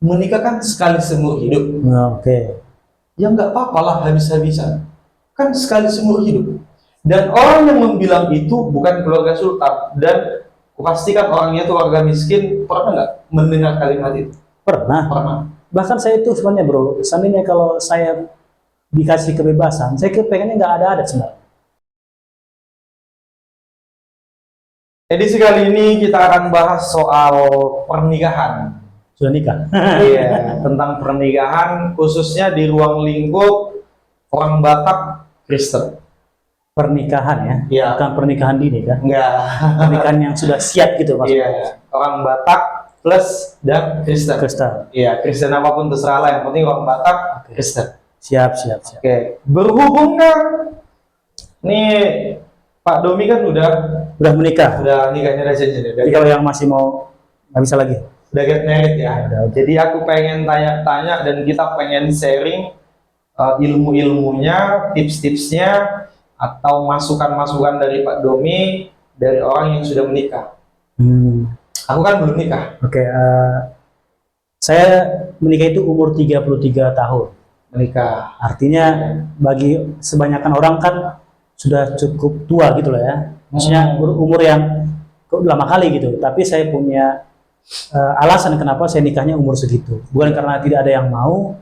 menikah kan sekali seumur hidup. Oke. Ya nggak apa-apa lah habis-habisan. Kan sekali seumur hidup. Dan orang yang membilang itu bukan keluarga sultan. Dan kupastikan orangnya itu warga miskin. Pernah nggak mendengar kalimat itu? Pernah. Pernah. Bahkan saya itu sebenarnya bro, seandainya kalau saya dikasih kebebasan, saya pengennya nggak ada adat sebenarnya. Edisi kali ini kita akan bahas soal pernikahan. Sudah nikah. Iya, tentang pernikahan khususnya di ruang lingkup orang Batak Kristen. Pernikahan ya, Iya. bukan pernikahan dini kan? Enggak. Pernikahan yang sudah siap gitu maksudnya. Iya, orang Batak plus dan Kristen. Kristen. Iya, Kristen apapun terserah lah, yang penting orang Batak Kristen. Siap. Oke, berhubung kan nih Pak Domi kan udah Udah nikahnya udah jadi Jadi kalau yang masih mau nggak bisa lagi. udah get married ya. Udah. Jadi aku pengen tanya-tanya dan kita pengen sharing ilmu-ilmunya, tips-tipsnya atau masukan-masukan dari Pak Domi dari orang yang sudah menikah. Aku kan belum nikah. Oke, saya menikah itu umur 33 tahun. Menikah. Artinya bagi sebanyakan orang kan sudah cukup tua gitu lah ya. Maksudnya umur yang lama kali gitu. Tapi saya punya alasan kenapa saya nikahnya umur segitu. Bukan karena tidak ada yang mau,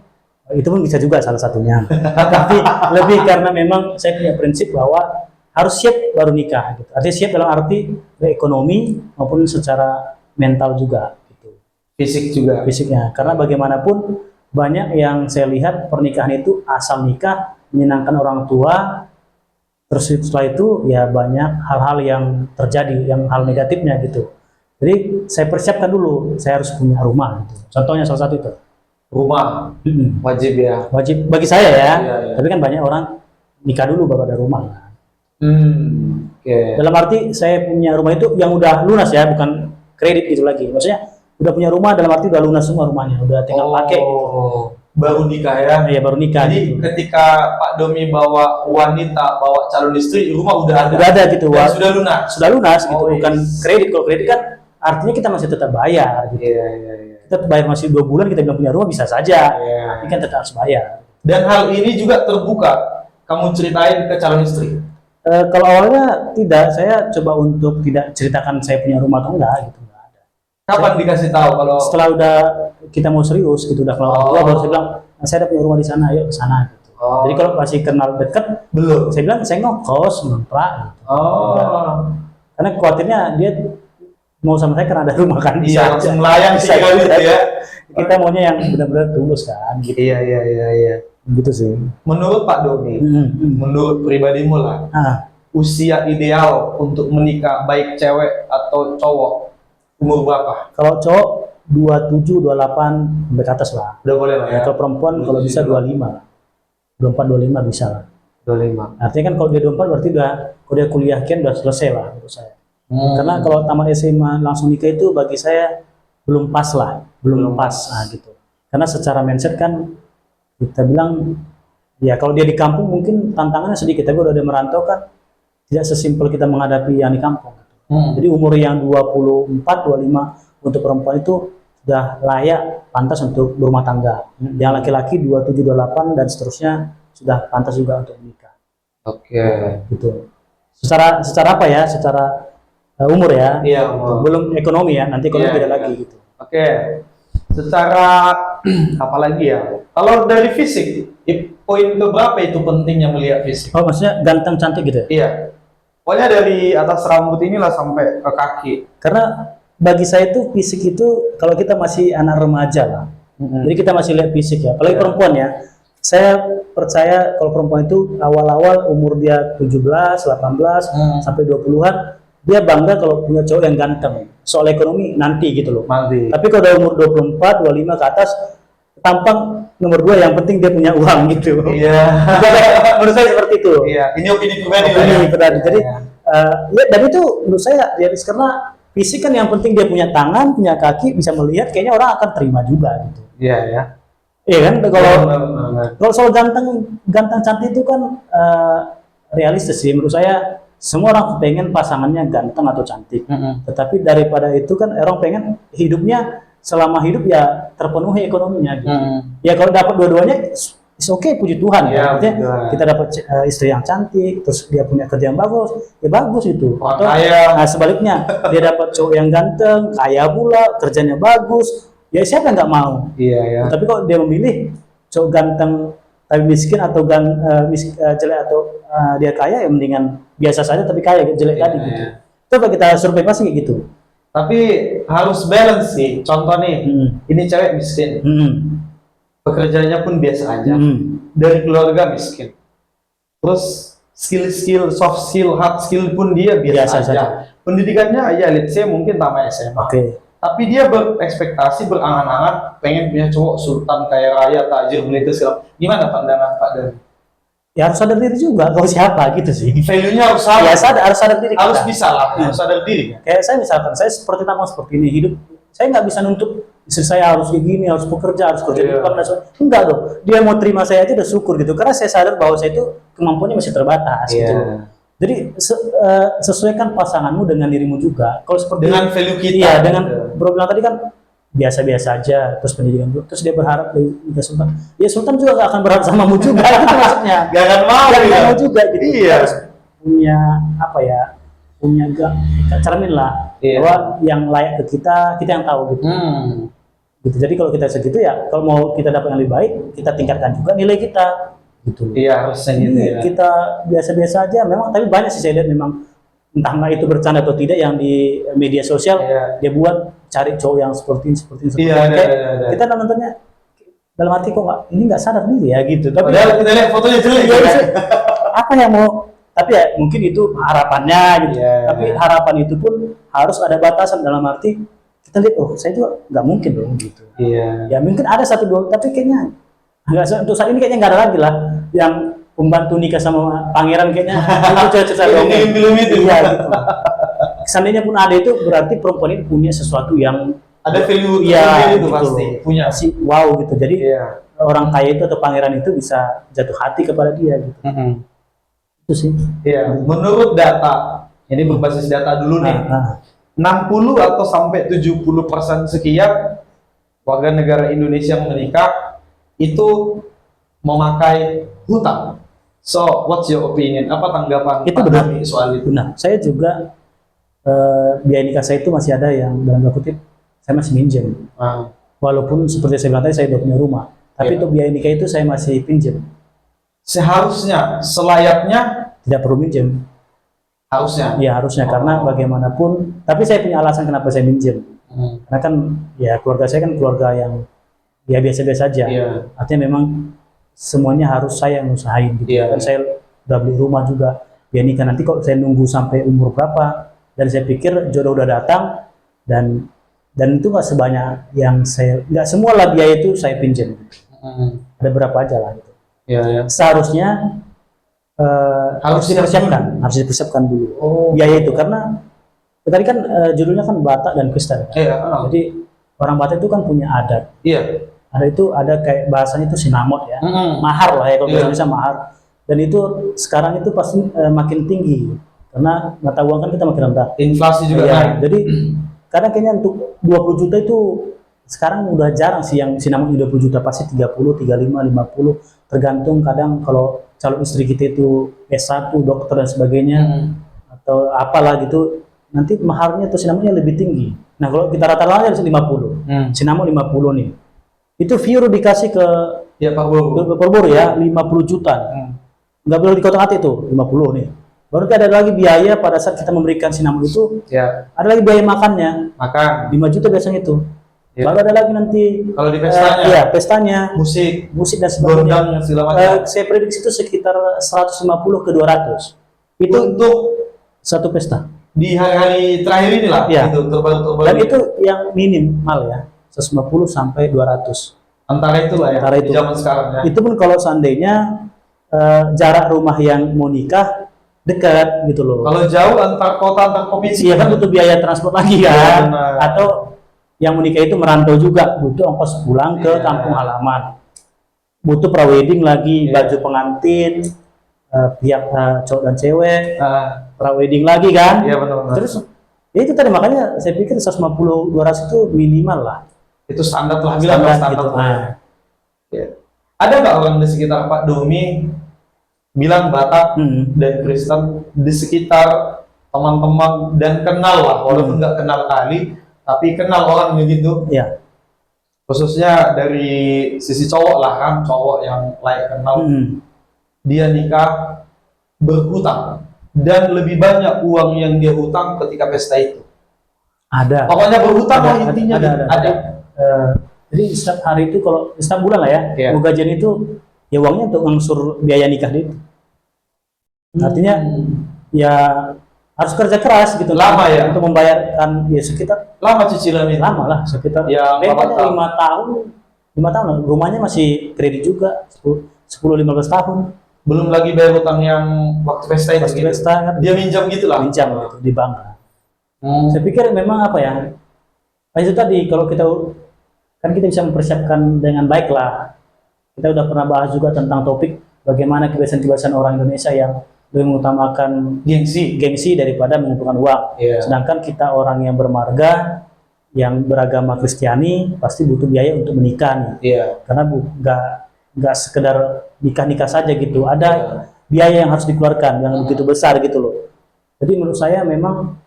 itu pun bisa juga salah satunya. Tapi lebih karena memang saya punya prinsip bahwa harus siap baru nikah. Gitu. Artinya siap dalam arti ekonomi maupun secara mental juga. Gitu. Fisik juga. Fisiknya. Karena bagaimanapun banyak yang saya lihat pernikahan itu asal nikah menyenangkan orang tua. Terus setelah itu ya banyak hal-hal yang terjadi, yang hal negatifnya gitu. Jadi saya persiapkan dulu, saya harus punya rumah. Gitu. Contohnya salah satu itu. Rumah wajib ya. Wajib bagi saya ya. Iya. Tapi kan banyak orang nikah dulu baru ada rumah. Oke. Dalam arti saya punya rumah itu yang udah lunas ya, bukan kredit gitu lagi. Maksudnya udah punya rumah dalam arti udah lunas semua rumahnya, udah tinggal pakai gitu. Baru nikah ya. Iya baru nikah. Jadi gitu. ketika Pak Domi bawa wanita, bawa calon istri, rumah udah ada. Udah ada gitu. Dan sudah lunas. Sudah lunas gitu, Oh, bukan yes. kredit. Kalau kredit kan artinya kita masih tetap bayar gitu. Iya. Kita bayar masih 2 bulan kita bilang punya rumah bisa saja. Iya. Tapi kan tetap harus bayar. Dan hal ini juga terbuka. Kamu ceritain ke calon istri. Kalau awalnya tidak, saya coba untuk tidak ceritakan saya punya rumah atau enggak gitu. Enggak ada. Kapan dikasih tahu kalau Setelah udah kita mau serius gitu udah keluar tua baru saya bilang saya ada punya rumah di sana, ayo ke sana gitu. Jadi kalau masih kenal dekat belum? saya bilang saya ngekos ngontrak gitu. Karena khawatirnya dia mau sama saya karena ada rumah kan bisa Iya, langsung melayang sih kalau gitu ya. Kita maunya yang benar-benar tulus kan gitu. Iya. Gitu sih. Menurut Pak Domi, menurut pribadimu lah, usia ideal untuk menikah baik cewek atau cowok umur berapa? Kalau cowok 27, 28 sampai ke atas lah. Udah boleh lah ya. Kalau perempuan kalau bisa 25 lah. 24, 25 bisa lah. 25. Artinya kan kalau dia 24 berarti udah kalau dia kuliah kan udah selesai lah menurut saya. Karena kalau tamat SMA langsung nikah itu bagi saya belum pas lah, belum pas gitu. Karena secara mindset kan kita bilang ya kalau dia di kampung mungkin tantangannya sedikit, tapi kalau dia merantau kan tidak sesimpel kita menghadapi yang di kampung. Jadi umur yang 24, 25 untuk perempuan itu sudah layak pantas untuk berumah tangga. Yang laki-laki 27, 28 dan seterusnya sudah pantas juga untuk menikah. Oke. Gitu. Secara apa ya? Secara umur ya. Iya, umur. Belum ekonomi ya. Nanti ekonomi Iya, beda iya. lagi gitu. Oke. Secara apa lagi ya? Kalau dari fisik, poin keberapa itu pentingnya melihat fisik? Oh, maksudnya ganteng cantik gitu ya? Iya. Pokoknya dari atas rambut inilah sampai ke kaki. Karena bagi saya itu fisik itu kalau kita masih anak remaja lah. Jadi kita masih lihat fisik ya. Apalagi perempuan ya. Saya percaya kalau perempuan itu awal-awal umur dia 17, 18 sampai 20-an dia bangga kalau punya cowok yang ganteng. Soal ekonomi nanti gitu loh. Nanti. Tapi kalau udah umur 24, 25 ke atas tampang nomor 2 yang penting dia punya uang gitu. Iya. Menurut saya seperti itu. Iya. Ini opini pribadi lah ya. Opini pribadi. Jadi ya, dan itu menurut saya realis karena fisik kan yang penting dia punya tangan, punya kaki, bisa melihat, kayaknya orang akan terima juga gitu. Iya ya. Iya kan Benar. kalau soal ganteng cantik itu kan realistis sih menurut saya. Semua orang pengen pasangannya ganteng atau cantik. Tetapi daripada itu kan orang pengen hidupnya selama hidup ya terpenuhi ekonominya gitu. Ya kalau dapat dua-duanya it's okay, puji Tuhan ya. Artinya kita dapat istri yang cantik, terus dia punya kerja yang bagus, ya bagus itu. Atau nah, sebaliknya dia dapat cowok yang ganteng, kaya pula, kerjanya bagus, ya siapa yang nggak mau? Tapi kalau dia memilih cowok ganteng tapi miskin atau jelek atau dia kaya, ya mendingan biasa saja tapi kaya, jelek tadi gitu. Coba kita survei pasti kayak gitu. Tapi harus balance sih. Contoh nih, ini cewek miskin, pekerjaannya pun biasa aja, dari keluarga miskin. Terus skill, soft skill, hard skill pun dia biasa aja. Pendidikannya ya let's say mungkin tamat SMA. Tapi dia berekspektasi, berangan-angan pengen punya cowok sultan kaya raya, tajir, militer segala. Gimana pandangan Pak Dari? Ya harus sadar diri juga, kalau siapa gitu sih. Value-nya harus sama. Ya harus sadar diri. Harus bisa lah, harus sadar diri. Kayak saya misalkan, saya seperti tamu seperti ini, hidup, saya nggak bisa nuntut istri saya harus kayak gini, harus bekerja, harus kerja di depan dan sebagainya. Enggak dong, dia mau terima saya aja udah syukur gitu, karena saya sadar bahwa saya itu kemampuannya masih terbatas gitu. Jadi sesuaikan pasanganmu dengan dirimu juga. Kalau seperti dengan value kita. Iya, dengan bro bilang tadi kan biasa-biasa aja, terus pendidikan dulu, terus dia berharap dari Sultan. Ya Sultan juga gak akan berharap samamu juga, gitu maksudnya. Gak akan mau juga gitu. Iya. Harus punya apa ya? Punya cermin lah, bahwa yang layak ke kita yang tahu gitu. Gitu. Jadi kalau kita segitu ya, kalau mau kita dapat yang lebih baik, kita tingkatkan juga nilai kita. Gitu. Iya, harusnya gitu ya. Kita biasa-biasa aja, memang tapi banyak sih saya lihat memang entah itu bercanda atau tidak yang di media sosial dia buat cari cowok yang seperti ini. Kita nontonnya dalam arti kok ini nggak sadar diri ya gitu. Tapi kita lihat fotonya jelek ya. Apa yang mau? Tapi ya mungkin itu harapannya gitu. Tapi harapan itu pun harus ada batasan, dalam arti kita lihat saya juga nggak mungkin dong gitu. Ya mungkin ada satu dua, tapi kayaknya nggak, untuk saat ini kayaknya nggak ada lagi lah yang pembantu nikah sama pangeran, kayaknya itu cerita dong. Belum itu. Iya gitu. Seandainya pun ada, itu berarti perempuan ini punya sesuatu yang ada value itu gitu, pasti punya sih, wow gitu. Jadi orang kaya itu atau pangeran itu bisa jatuh hati kepada dia gitu. Itu sih. Iya. Menurut data, ini berbasis data dulu nih. 60 atau sampai 70% sekian warga negara Indonesia yang menikah itu memakai hutang. So, what's your opinion? Apa tanggapan itu Pak Dami soal itu? Benar. Saya juga biaya nikah saya itu masih ada yang dalam tanda kutip saya masih minjem. Walaupun seperti saya bilang tadi, saya udah punya rumah, tapi untuk biaya nikah itu saya masih pinjam. Seharusnya, selayaknya tidak perlu minjem. Harusnya. Ya harusnya, karena bagaimanapun. Tapi saya punya alasan kenapa saya minjem. Karena kan ya keluarga saya kan keluarga yang ya biasa-biasa aja. Artinya memang semuanya harus saya yang usahain gitu. Kan saya udah beli rumah juga. Ya nikah nanti kok saya nunggu sampai umur berapa? Dan saya pikir jodoh udah datang, dan itu nggak sebanyak yang saya, nggak semua lah biaya itu saya pinjam. Ada berapa aja lah gitu. Seharusnya harus dipersiapkan dulu biaya itu, karena tadi kan judulnya kan Batak dan Kristen. Jadi orang Batak itu kan punya adat. Ada itu, ada kayak bahasanya itu sinamot ya, mahar lah ya kalau bisa mahar. Dan itu sekarang itu pasti makin tinggi karena mata uang kan kita makin rendah. Inflasi juga naik. Jadi karena kayaknya untuk 20 juta itu sekarang udah jarang sih yang sinamot 20 juta, pasti 30, 35, 50 tergantung. Kadang kalau calon istri kita itu S1, dokter dan sebagainya atau apalah gitu, nanti maharnya atau sinamotnya lebih tinggi. Nah kalau kita rata-rata 50, sinamot 50 nih. Itu Viro dikasih ke Perburu ya 50 juta. Nggak boleh dikotak-atik tuh 50 nih. Baru ada lagi biaya pada saat kita memberikan sinamon itu. Ada lagi biaya makannya. 5 juta biasanya itu. Baru ada lagi nanti kalau di pestanya. Pestanya, musik dan sebagainya. Saya prediksi itu sekitar 150 ke 200. Itu untuk satu pesta. Di hari-hari terakhir ini lah. Gitu, terbaru. Dan itu yang minimal ya. 150 sampai 200. Antara itulah ya. Di zaman sekarang ya. Itu pun kalau seandainya jarak rumah yang mau nikah dekat gitu loh. Kalau jauh antar kota, antar provinsi, kan butuh biaya transport lagi kan. Atau yang menikah itu merantau juga, butuh ongkos pulang ke kampung halaman. Butuh prawedding lagi, baju pengantin, pihak cowok dan cewek, prawedding lagi kan. Benar. Terus ya itu tadi, makanya saya pikir 150-200 itu minimal lah. Itu standar lah, bilang Standar standar gitu. lah. Ya. Ada nggak orang di sekitar Pak Domi bilang Batak dan Kristen di sekitar teman-teman dan kenal lah, walaupun nggak kenal kali, tapi kenal orangnya gitu. Iya. Khususnya dari sisi cowok lah kan, cowok yang layak kenal. Dia nikah berhutang dan lebih banyak uang yang dia hutang ketika pesta itu. Ada. Pokoknya berhutang lah Ada, intinya. ada. Jadi setiap hari itu kalau setiap bulan lah ya, Iya. gajian itu ya uangnya untuk ngangsur biaya nikah dia itu. Artinya ya harus kerja keras gitu. Lama ya? Untuk membayarkan ya sekitar Lama cicilan itu. lama lah sekitar Ya, berapa tahun? 5 tahun lah. Rumahnya masih kredit juga 10-15 tahun. Belum lagi bayar hutang yang waktu pesta itu. Pas Gitu. pesta kan Dia minjam gitu lah. pinjam gitu di bank. Hmm. Saya pikir memang apa ya? Itu tadi kalau kita kan kita bisa mempersiapkan dengan baik lah. Kita udah pernah bahas juga tentang topik bagaimana kebiasaan-kebiasaan orang Indonesia yang lebih mengutamakan gengsi daripada mengumpulkan uang. Iya. Sedangkan kita orang yang bermarga, yang beragama Kristiani pasti butuh biaya untuk menikah nih. Iya. Karena nggak sekedar nikah saja gitu. Ada biaya yang harus dikeluarkan yang begitu besar gitu loh. Jadi menurut saya memang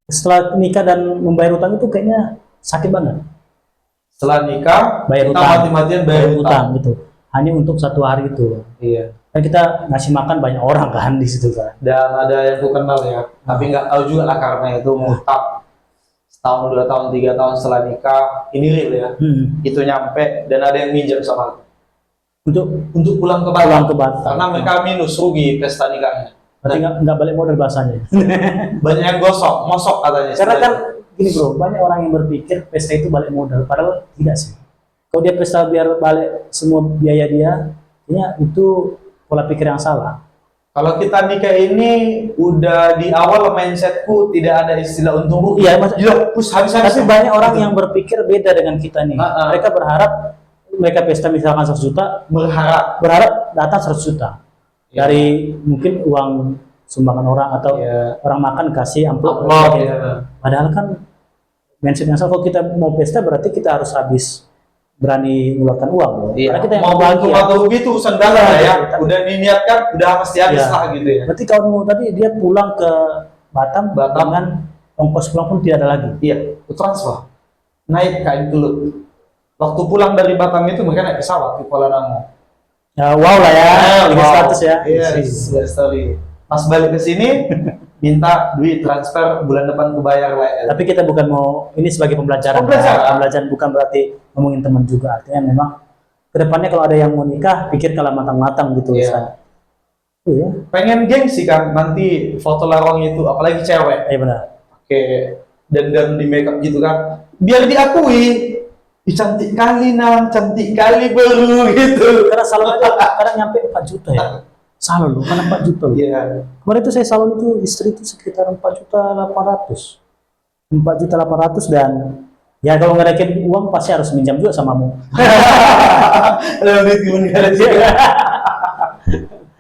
setelah nikah dan membayar utang itu kayaknya sakit banget. Setelah nikah, Bayar kita utang. mati-matian bayar utang. gitu. Hanya untuk satu hari itu. Iya. Kan kita ngasih makan banyak orang kan di situ kan. Dan ada yang ku kenal ya, tapi nggak tahu juga lah karena itu ngutang. Setahun, 2 tahun, 3 tahun setelah nikah, ini real ya. Itu nyampe dan ada yang minjem sama aku. Untuk pulang ke Batam. Pulang ke Batam. Karena mereka minus rugi pesta nikahnya. Berarti nggak balik modal bahasanya. Banyak yang mosok katanya. Karena kan gini bro, banyak orang yang berpikir pesta itu balik modal, padahal tidak sih. Kalau dia pesta biar balik semua biaya dia, ya itu pola pikir yang salah. Kalau kita nikah ini udah di awal mindsetku tidak ada istilah untung rugi. Iya, habis-habis. Tapi banyak orang yang berpikir beda dengan kita nih. Mereka berharap mereka pesta misalkan 100 juta, berharap datang 100 juta. Dari mungkin uang sumbangan orang atau orang makan kasih amplop. Padahal kan mindset yang salah. Kalau kita mau pesta berarti kita harus habis berani mengeluarkan uang. Iya. Karena kita yang mau bahagia. Atau rugi itu urusan dalam ya. Udah diniatkan, udah pasti habis lah gitu ya. Berarti kalau tadi dia pulang ke Batam dengan ongkos pulang pun tidak ada lagi. Iya, transfer. Naik kain gelut. Waktu pulang dari Batam itu mereka naik pesawat di Kuala Namu. Ya, wow lah ya, status ya. Yes, story. Pas balik ke sini, minta duit transfer bulan depan kebayar lah. Tapi kita bukan mau ini sebagai pembelajaran. Pembelajaran bukan berarti ngomongin teman juga. Artinya memang kedepannya kalau ada yang mau nikah, pikir kalau matang-matang gitu. Iya. Iya. Pengen gengsi kan nanti foto lawang itu, apalagi cewek. Iya benar. Oke, dan di makeup gitu kan, biar diakui. Cantik kali Nang, cantik kali baru gitu. Karena salon aja kadang nyampe 4 juta ya. Salon loh, karena 4 juta loh. Iya. Kemarin itu saya salon itu istri itu sekitar 4.800.000. 4.800.000 dan ya kalau nggak ada uang pasti harus minjam juga samamu.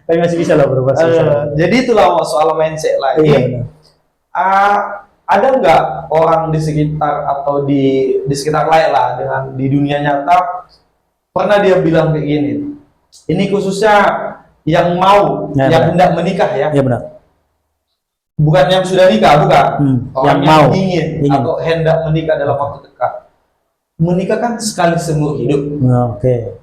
Tapi masih bisa lah bro. Jadi itulah soal mindset lagi. Iya. Ada nggak orang di sekitar atau di sekitar lain lah dengan di dunia nyata pernah dia bilang kayak gini? Ini khususnya yang mau, yang hendak menikah ya? Iya benar. Bukan yang sudah nikah, bukan. Orang yang mau ingin atau hendak menikah dalam waktu dekat. Menikah kan sekali seumur hidup. Oke.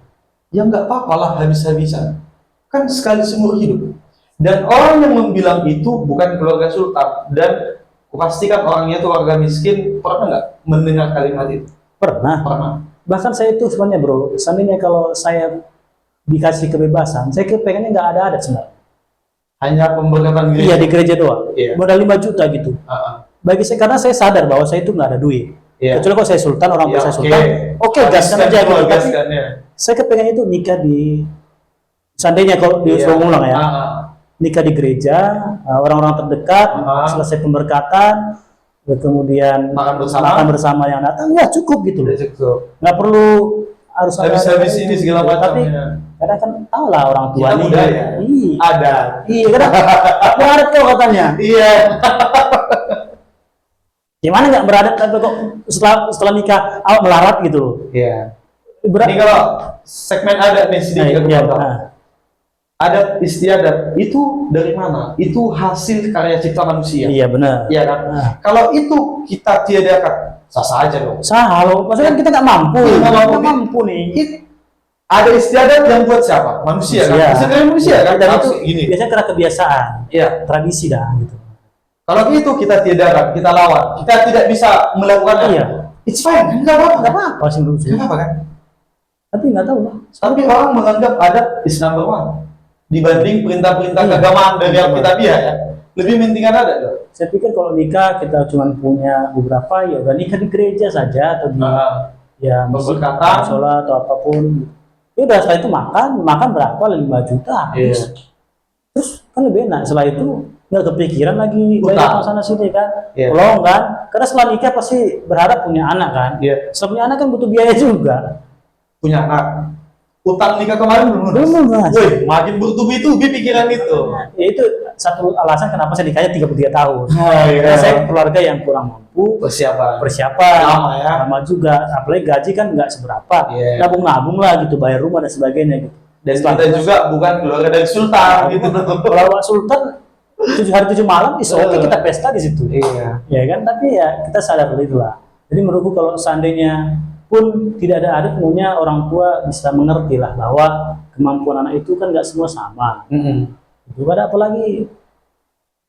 Ya nggak apa-apa lah habis-habisan. Kan sekali seumur hidup. Dan orang yang membilang itu bukan keluarga sultan dan kupastikan orangnya itu warga miskin. Pernah nggak mendengar kalimat itu? Pernah. Bahkan saya itu sebenarnya bro, seandainya kalau saya dikasih kebebasan, saya pengennya nggak ada adat sebenarnya. Hanya pemberkatan gereja. Iya di gereja doang. Modal 5 juta gitu. Bagi saya karena saya sadar bahwa saya itu nggak ada duit. Kecuali kalau saya sultan, orang tua saya sultan. Oke, gaskan aja gitu. Tapi saya kepengen itu nikah di seandainya kalau disuruh ulang ya. Nikah di gereja, orang-orang terdekat, selesai pemberkatan, kemudian makan bersama yang datang, ya cukup gitu loh. Nggak perlu harus habis ini segala macam. Tapi kadang kan tahu lah orang tua nih. Ada. Iya, kadang ada kok katanya. Iya. Gimana nggak beradat tapi kok setelah nikah awak melarat gitu loh. Iya. Berat. Ini kalau segmen adat nih sedikit Iya, aku potong. Adat istiadat itu dari mana? Itu hasil karya cipta manusia. iya benar. Iya kan? Kalau itu kita tiadakan, sah-sah aja dong. Sah loh, maksudnya kan kita nggak mampu, Iya, nggak mampu. nggak mampu nih. Ada istiadat yang buat siapa? Manusia kan? Hasil karya manusia kan? Dan Harus itu gini. biasanya karena kebiasaan, Iya. tradisi dah gitu. Kalau itu kita tiadakan, kita lawan, kita tidak bisa melakukannya. Iya. It's fine, nggak apa-apa, nggak apa-apa. Pasti menurut saya. Nggak apa-apa kan? Tapi nggak tahu lah. Tapi orang menganggap adat is number one dibanding perintah-perintah Iya. keagamaan dari yang kita biar ya. Lebih pentingkan adat loh. Saya pikir kalau nikah kita cuma punya beberapa, ya udah nikah di gereja saja atau di ya masjid, Berkatan. sholat atau apapun. Ya udah setelah itu makan berapa 5 juta habis. Iya. Terus kan lebih enak. Setelah itu nggak kepikiran lagi Utang. banyak sana sini kan. Iya. Tolong kan. Karena setelah nikah pasti berharap punya anak kan. Iya. Setelah punya anak kan butuh biaya juga. Punya anak. Utang nikah kemarin belum lunas. Belum lunas. Woi, makin bertubi-tubi pikiran itu. Ya itu satu alasan kenapa saya nikahnya 33 tahun. Oh, iya. Karena saya keluarga yang kurang mampu, persiapan Lama ya. lama juga, apalagi gaji kan nggak seberapa, Iya. nabung-nabung lah gitu, bayar rumah dan sebagainya gitu. Dan Setelah kita itu, juga bukan keluarga dari sultan gitu. kalau Pak Sultan 7 hari 7 malam, oke kita pesta di situ, Iya. ya kan? Tapi ya kita sadar itulah. Jadi menurutku kalau seandainya pun tidak ada adat, punya orang tua bisa mengerti lah bahwa kemampuan anak itu kan nggak semua sama. Itu ada apalagi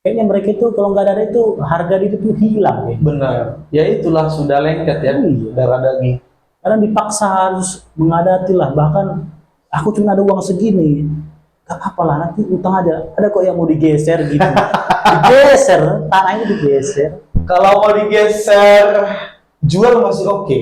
kayaknya mereka itu kalau nggak ada adat itu harga diri itu hilang ya. Benar. Ya itulah sudah lengket ya. Iya. Darah daging. Karena dipaksa harus mengadati lah, bahkan aku cuma ada uang segini, gak apa-apa lah nanti utang ada kok yang mau digeser gitu, digeser tanahnya digeser. Kalau mau digeser jual masih oke.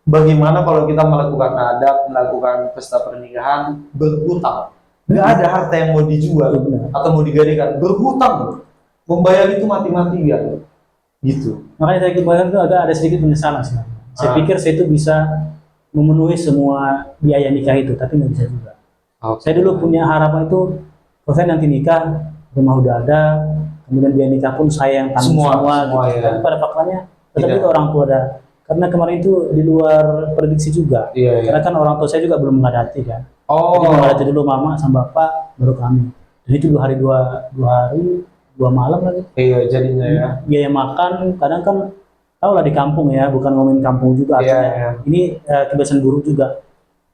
Bagaimana kalau kita melakukan adat, melakukan pesta pernikahan berhutang? Nggak ada harta yang mau dijual Benar. atau mau digadaikan, berhutang. Membayar itu mati-matian. Gitu. Makanya saya kemarin itu agak ada sedikit penyesalan sih. Saya pikir saya itu bisa memenuhi semua biaya nikah itu, tapi nggak bisa juga. Saya dulu punya harapan itu, kalau saya nanti nikah, rumah udah ada, kemudian biaya nikah pun saya yang tanggung Semua, semua gitu. ya. Tapi pada faktanya, tetap Tidak. juga orang tua ada. Karena kemarin itu di luar prediksi juga. Iya, iya. Karena kan orang tua saya juga belum menghadati kan. Oh, Jadi menghadati dulu mama sama bapak, baru kami. Dan itu 2 hari 2 malam lagi. iya jadinya ya. Biaya makan, kadang kan tahu lah di kampung ya, bukan ngomongin kampung juga. Iya, artinya. iya. Ini kebiasaan buruk juga.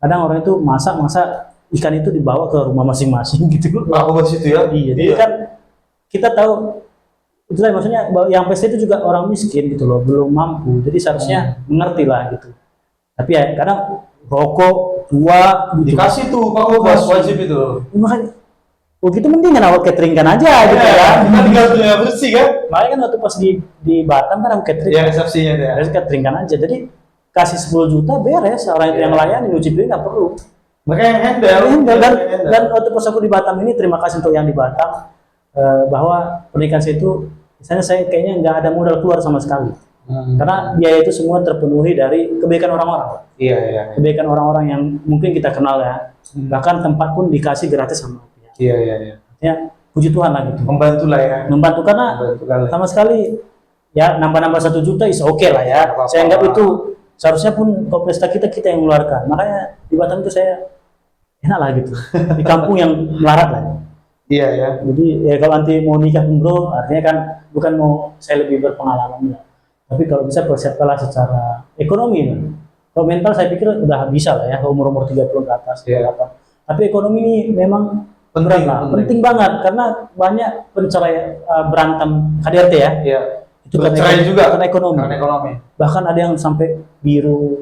Kadang orang itu masak ikan itu dibawa ke rumah masing-masing gitu. Aku bahas itu ya. Iya, jadi kan kita tahu itulah maksudnya bahwa yang pesta itu juga orang miskin gitu loh, belum mampu. Jadi seharusnya mengerti lah gitu. Tapi ya kadang rokok, tua gitu. Dikasih tuh Pak Bos wajib itu. Makanya begitu mendingan awak cateringkan aja gitu Iya, kan. kita tinggal dunia bersih kan? Makanya kan waktu pas di Batam kan aku catering. Ya resepsinya deh. Harus cateringkan aja. Jadi kasih 10 juta beres, orang itu Iya. yang melayani nyuci piring nggak perlu. Makanya yang handle. Dan waktu pas aku di Batam ini, terima kasih untuk yang di Batam, bahwa pernikahan saya itu misalnya saya kayaknya nggak ada modal keluar sama sekali, karena biaya itu semua terpenuhi dari kebaikan orang-orang, Iya, iya. kebaikan orang-orang yang mungkin kita kenal ya, bahkan tempat pun dikasih gratis sama dia. Iya, iya, iya. Ya puji Tuhan lah gitu, Membantu lah ya. membantu karena Membantu kali. sama sekali ya nambah-nambah 1 juta is oke lah ya. Apa-apa. Saya anggap itu seharusnya pun kalau pesta kita yang mengeluarkan. Makanya di Batam itu saya enak lah gitu, di kampung yang melarat lah. Iya, ya. Jadi ya kalau nanti mau nikah bro, artinya kan bukan mau saya lebih berpengalaman ya. Tapi kalau bisa persiapkanlah secara ekonomi. Kalau mental saya pikir udah bisa lah ya, umur-umur 30 ke atas. Iya. Tapi ekonomi ini memang Penting, berat lah. penting. Penting banget karena banyak pencerai berantem KDRT ya. Iya. Itu Bercerai juga karena ekonomi. Karena ekonomi. Bahkan ada yang sampai biru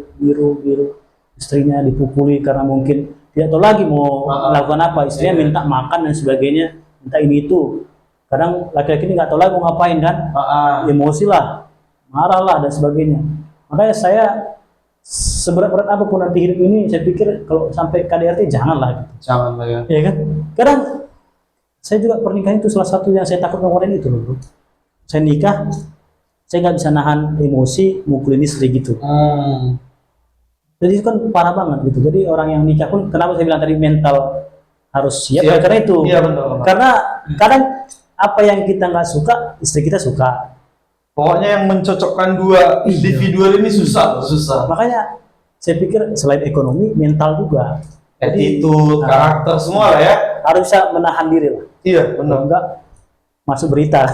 istrinya dipukuli karena mungkin tidak tahu lagi mau melakukan apa, istrinya Iya. minta makan dan sebagainya, minta ini itu. Kadang laki-laki ini nggak tahu lagi mau ngapain kan, emosi lah, marah lah dan sebagainya. Makanya saya seberat-berat apapun nanti hidup ini, saya pikir kalau sampai KDRT janganlah gitu. Jangan lah ya. Ya kan? Kadang saya juga pernikahan itu salah satu yang saya takut kemarin itu loh, bro. Saya nikah, saya nggak bisa nahan emosi, mukulin istri gitu. Jadi itu kan parah banget gitu. Jadi orang yang nikah pun, kenapa saya bilang tadi mental harus siap, ya karena itu. Iya benar. Karena kadang apa yang kita nggak suka, istri kita suka. Pokoknya yang mencocokkan dua individu ini susah. Makanya saya pikir selain ekonomi, mental juga. Attitude, karakter semua lah ya. Harus bisa menahan diri lah. Iya, Kalau benar. enggak masuk berita.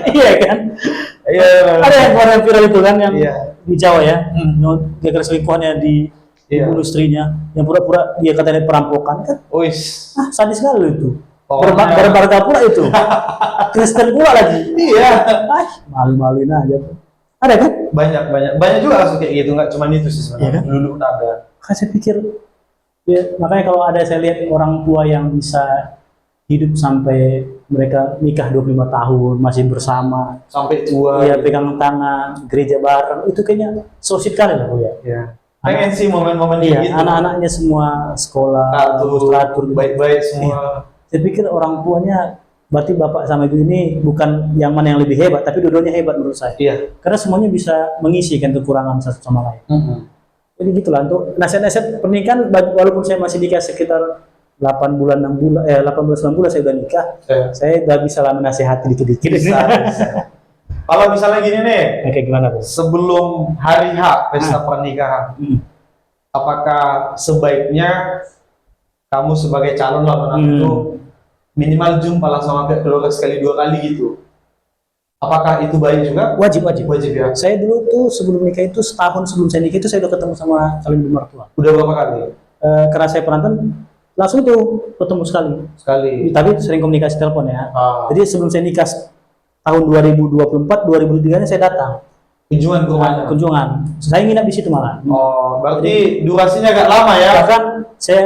Iya kan? Iya. Ada yang kemarin viral itu kan yang Iya. di Jawa ya, gara-gara selingkuhannya di Iya. istrinya, yang pura-pura dia katanya perampokan kan? Wis. Sadis sekali itu. Pokoknya- Berbarga pula itu. Kristen pula lagi. Iya. Malu-maluin aja. Ada kan? Banyak juga kasus kayak gitu, nggak cuma itu sih Iya sebenarnya. kan? Dulu pun ada. Kan saya pikir ya, makanya kalau ada saya lihat orang tua yang bisa hidup sampai mereka nikah 25 tahun masih bersama, Sampai tua. ya pegang tangan, gereja bareng, itu kayaknya so sweet kali lah Bu ya. Iya. Pengen sih momen-momen Iya, kayak gitu. anak-anaknya semua sekolah, teratur, baik-baik semua. Saya pikir orang tuanya, berarti bapak sama ibu ini bukan yang mana yang lebih hebat, tapi dua-duanya hebat menurut saya. Iya. Karena semuanya bisa mengisi kan kekurangan satu sama lain. Jadi gitulah untuk nasihat-nasihat pernikahan, walaupun saya masih nikah sekitar 8 bulan 6 bulan 18 bulan saya udah nikah. Iya. Saya udah bisa lah menasihati dikit-dikit. Bisa. Kalau misalnya gini nih, Ya, kayak gimana Bu? sebelum hari H pesta pernikahan, apakah sebaiknya kamu sebagai calon lah menantu minimal jumpa lah sama pihak keluarga sekali 2 kali gitu? Apakah itu baik juga? Wajib. Wajib ya. Saya dulu tuh sebelum nikah itu, setahun sebelum saya nikah itu saya udah ketemu sama calon ibu mertua. Udah berapa kali? Karena saya penonton, langsung tuh ketemu sekali. Sekali. Tapi sering komunikasi telepon ya. Ah. Jadi sebelum saya nikah tahun 2024, 2003 nya saya datang Kunjungan ke rumahnya. kunjungan. Saya nginap di situ malah. Oh, berarti durasinya agak lama ya? Bahkan saya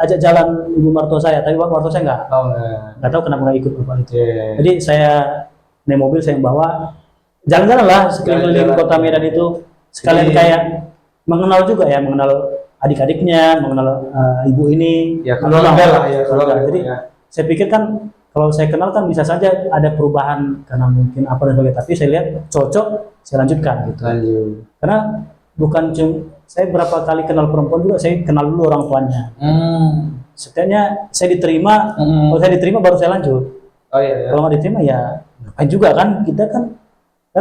ajak jalan ibu mertua saya, tapi bapak mertua saya nggak tahu kenapa nggak ikut bapak itu. Iya. Jadi saya naik mobil, saya yang bawa jalan-jalan lah sekeliling Jalan-jalan. kota Medan itu, sekalian Jadi- kayak mengenal juga ya, mengenal adik-adiknya, mengenal ibu ini, Ya, mengenal. keluarga lah ya, keluarga. Jadi Ya. saya pikir kan kalau saya kenal kan bisa saja ada perubahan karena mungkin apa dan sebagainya, tapi saya lihat cocok, saya lanjutkan gitu. Lanjut. Karena bukan cuma saya berapa kali kenal perempuan juga, saya kenal dulu orang tuanya. Setidaknya saya diterima, kalau saya diterima baru saya lanjut. Oh iya. Kalau nggak diterima ya ngapain juga kan, kita kan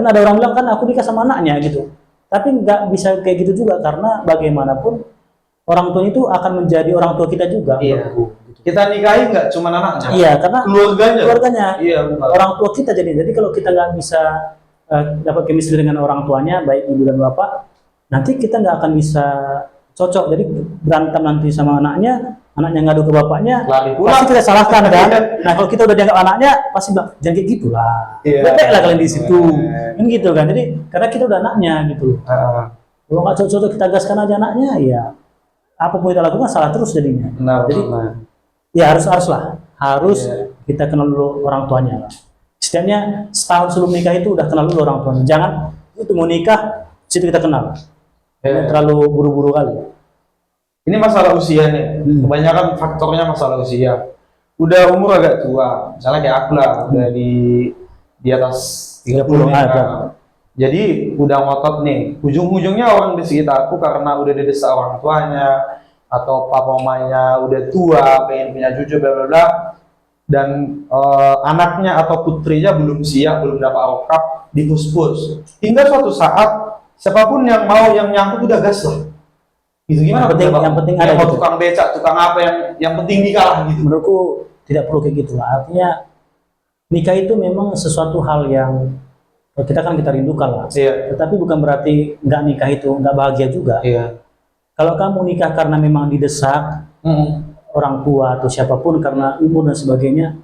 ada orang bilang kan aku nikah sama anaknya gitu. Tapi nggak bisa kayak gitu juga, karena bagaimanapun orang tua itu akan menjadi orang tua kita juga. Iya. menurutku, gitu. Kita nikahi nggak cuma anaknya. Iya, karena keluarganya Iya, benar. orang tua kita jadi kalau kita nggak bisa dapat chemistry dengan orang tuanya, baik ibu dan bapak, nanti kita nggak akan bisa cocok. Jadi berantem nanti sama anaknya ngadu ke bapaknya, Lari pulang. pasti kita salahkan kan. Nah kalau kita udah dianggap anaknya, pasti bilang jangan kayak gitulah. Iya. Baiklah kalian di situ, Iya. kan gitu kan. Jadi karena kita udah anaknya gitu. Kalau nggak cocok kita gaskan aja anaknya, ya apapun kita lakukan salah terus jadinya. Benar. Jadi ya harus Iya. kita kenal dulu orang tuanya lah. Setidaknya setahun sebelum nikah itu udah kenal dulu orang tuanya. Jangan itu mau nikah situ kita kenal. Iya. Terlalu buru-buru kali. Ini masalah usia nih. Kebanyakan faktornya masalah usia. Udah umur agak tua, misalnya kayak aku lah, udah di atas 30 nih, ada. Jadi udah ngotot nih. Ujung-ujungnya orang di sekitarku karena udah didesak orang tuanya atau papa mamanya udah tua, pengen punya cucu bla bla bla, dan anaknya atau putrinya belum siap, belum dapat rokap, dipus-pus. Hingga suatu saat siapapun yang mau yang nyangkut udah gas lah. Gitu gimana? Yang penting ada mau gitu. tukang becak, tukang apa yang penting nikah lah gitu. Menurutku tidak perlu kayak gitu lah. Artinya nikah itu memang sesuatu hal yang kita rindukan lah. Iya. Tetapi bukan berarti nggak nikah itu nggak bahagia juga. Iya. Kalau kamu nikah karena memang didesak orang tua atau siapapun karena umur dan sebagainya,